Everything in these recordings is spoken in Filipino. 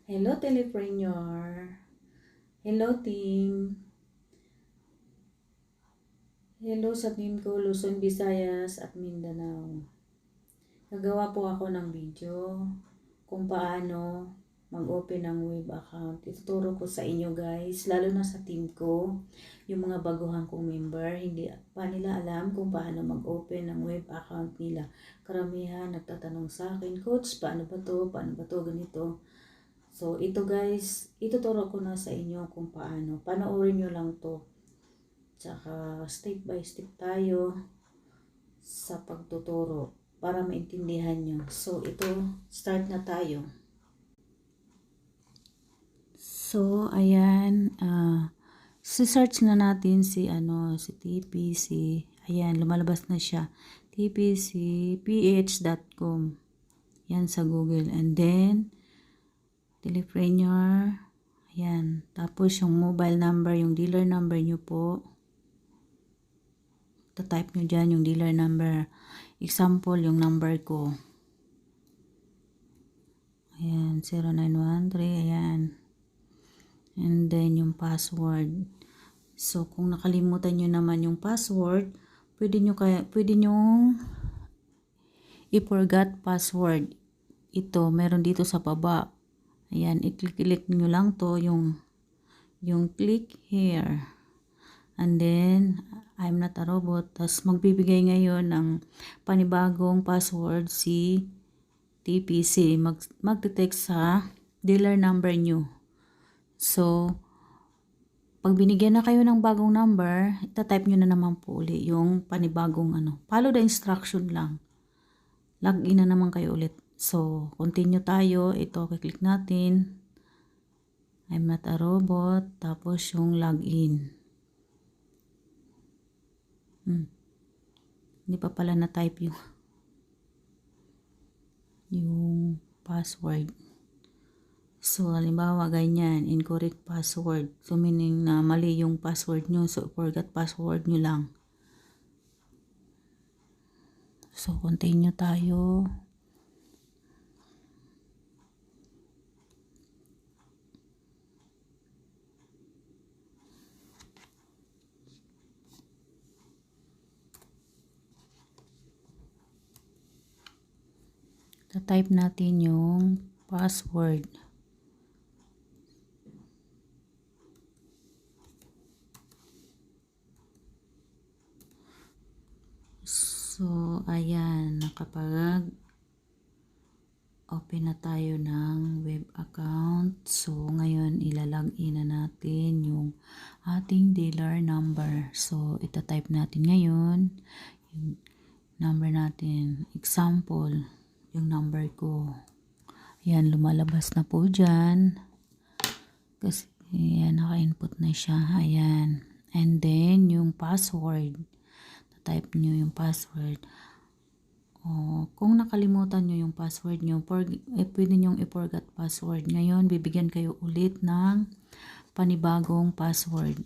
Hello, Telepreneur. Hello, team. Hello sa team ko, Luzon, Visayas at Mindanao. Nagawa po ako ng video kung paano mag-open ng web account. Ituturo ko sa inyo guys, lalo na sa team ko, yung mga baguhan kong member, hindi pa nila alam kung paano mag-open ng web account nila. Karamihan nagtatanong sa akin, Coach, paano ba to? Paano ba to? Ganito. So, ito guys, ituturo ko na sa inyo kung paano. Panoorin nyo lang to. Tsaka, step by step tayo sa pagtuturo para maintindihan nyo. So, ito, start na tayo. So, ayan. Si-search na natin si TPC. Ayan, lumalabas na siya. tpcph.com. Yan sa Google. And then, Telepreneur. Ayan. Tapos yung mobile number, yung dealer number nyo po. Type nyo dyan yung dealer number. Example, yung number ko. Ayan. 0913. Ayan. And then yung password. So, kung nakalimutan nyo naman yung password, pwede nyong i-forgot password. Ito, meron dito sa baba. Ayan, i-click nyo lang to, yung click here. And then, I'm not a robot. Tapos, magbibigay ngayon ng panibagong password si TPC. Mag-detect sa dealer number nyo. So, pag binigyan na kayo ng bagong number, itatype nyo na naman po ulit yung panibagong Follow the instruction lang. Login na naman kayo ulit. So, continue tayo. Ito, click natin. I'm not a robot. Tapos yung login. Hindi pa pala na-type yung password. So, halimbawa, ganyan. Incorrect password. So, meaning na mali yung password nyo. So, forgot password nyo lang. So, continue tayo. Type natin yung password. So, ayan, open na tayo ng web account. So, ngayon, ilalagin na natin yung ating dealer number. So, itatype natin ngayon yung number natin. Example, yung number ko. Ayan, lumalabas na po dyan. Kasi, ayan, naka-input na siya. Ayan. And then, yung password. Type nyo yung password. Kung nakalimutan nyo yung password nyo, pwede nyong i-forgot password. Ngayon, bibigyan kayo ulit ng panibagong password.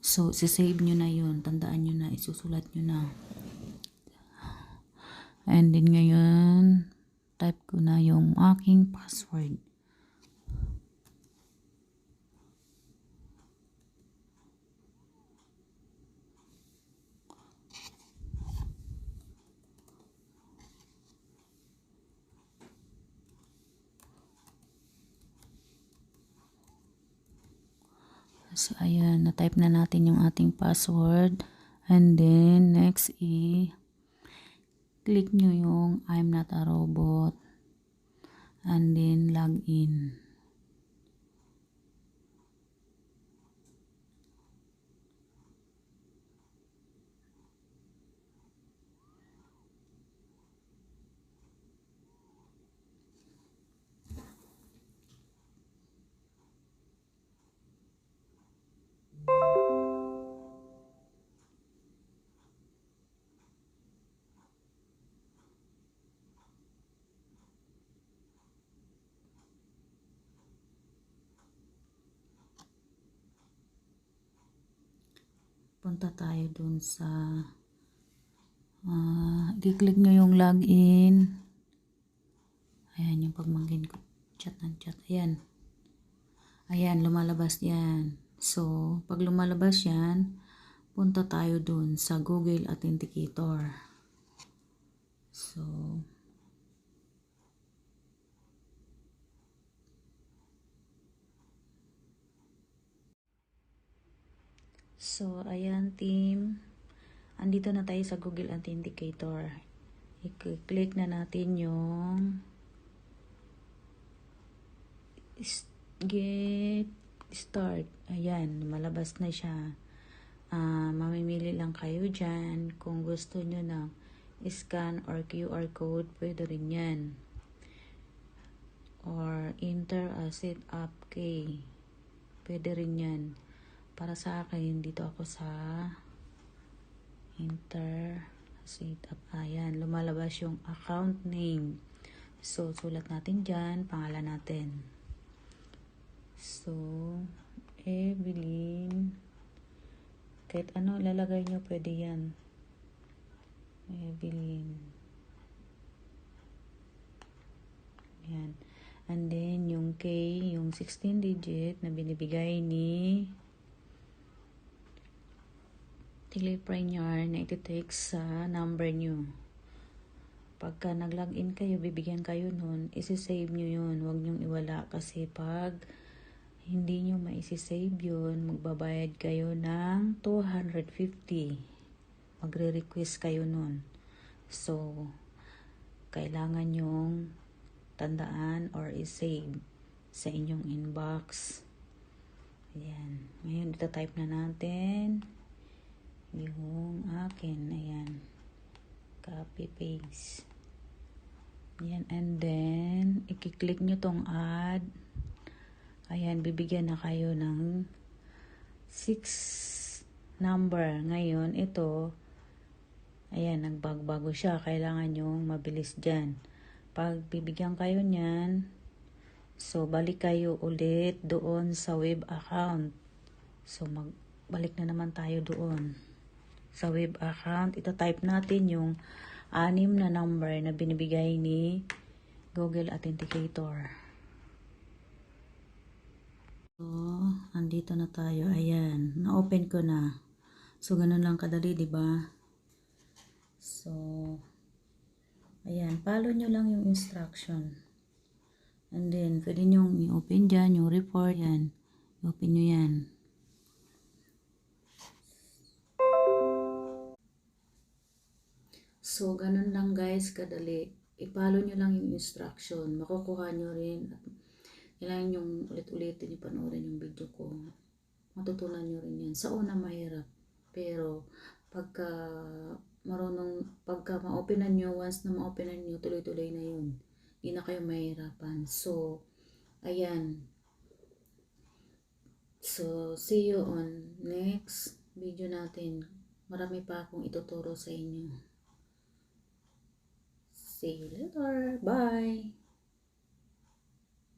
So, sisave nyo na yun. Tandaan nyo na, isusulat nyo na. And then ngayon, type ko na yung aking password. So, ayan, na-type na natin yung ating password. And then, next click nyo yung I'm not a robot. And then, log in. Punta tayo dun sa i-click nyo yung login. Ayan yung pagmangkin ko. Chat ng chat. Ayan. Ayan, lumalabas yan. So, pag lumalabas yan, punta tayo dun sa Google Authenticator. So, ayan team. Andito na tayo sa Google Authenticator. I-click na natin yung get start. Ayan, malabas na siya. Mamimili lang kayo dyan. Kung gusto nyo ng scan or QR code, pwede rin yan. Or enter a setup key. Pwede rin yan. Para sa akin, dito ako sa enter setup. Ayan, lumalabas yung account name. So, sulat natin dyan, pangalan natin. So, Evelyn. Kahit ano lalagay nyo, pwede yan. Evelyn. Yan. And then, yung K, yung 16 digit na binibigay ni Telepreneur na iti-text sa number nyo. Pagka nag-login kayo, bibigyan kayo nun, isi-save nyo yun. Huwag nyong iwala kasi pag hindi nyo maisi-save yun, magbabayad kayo ng 250. Magre-request kayo nun. So, kailangan nyong tandaan or i-save sa inyong inbox. Ayan. Ngayon, ito type na natin yung akin. Ayan. Copy, paste. Ayan. And then, i-click nyo tong add. Ayan, bibigyan na kayo ng 6 number. Ngayon, ito, ayan, nagbago siya. Kailangan yung mabilis dyan. Pag bibigyan kayo niyan, so, balik kayo ulit doon sa web account. So, balik na naman tayo doon. Sa web account, ito type natin yung 6 na number na binibigay ni Google Authenticator. So, andito na tayo. Ayan, na-open ko na. So, ganun lang kadali, di ba? So, ayan, follow nyo lang yung instruction. And then, pwede nyo i-open dyan, yung report, yan. I-open nyo yan. So, ganun lang guys, kadali. I-follow nyo lang yung instruction. Makukuha nyo rin. At kailangan yung ulit-ulitin yung panoorin yung video ko. Matutunan nyo rin yan. Sa una mahirap. Pero, pagka ma-openan nyo, once na ma-openan nyo, tuloy-tuloy na yun. Hindi na kayo mahirapan. So, ayan. So, see you on next video natin. Marami pa akong ituturo sa inyo. See you later. Bye!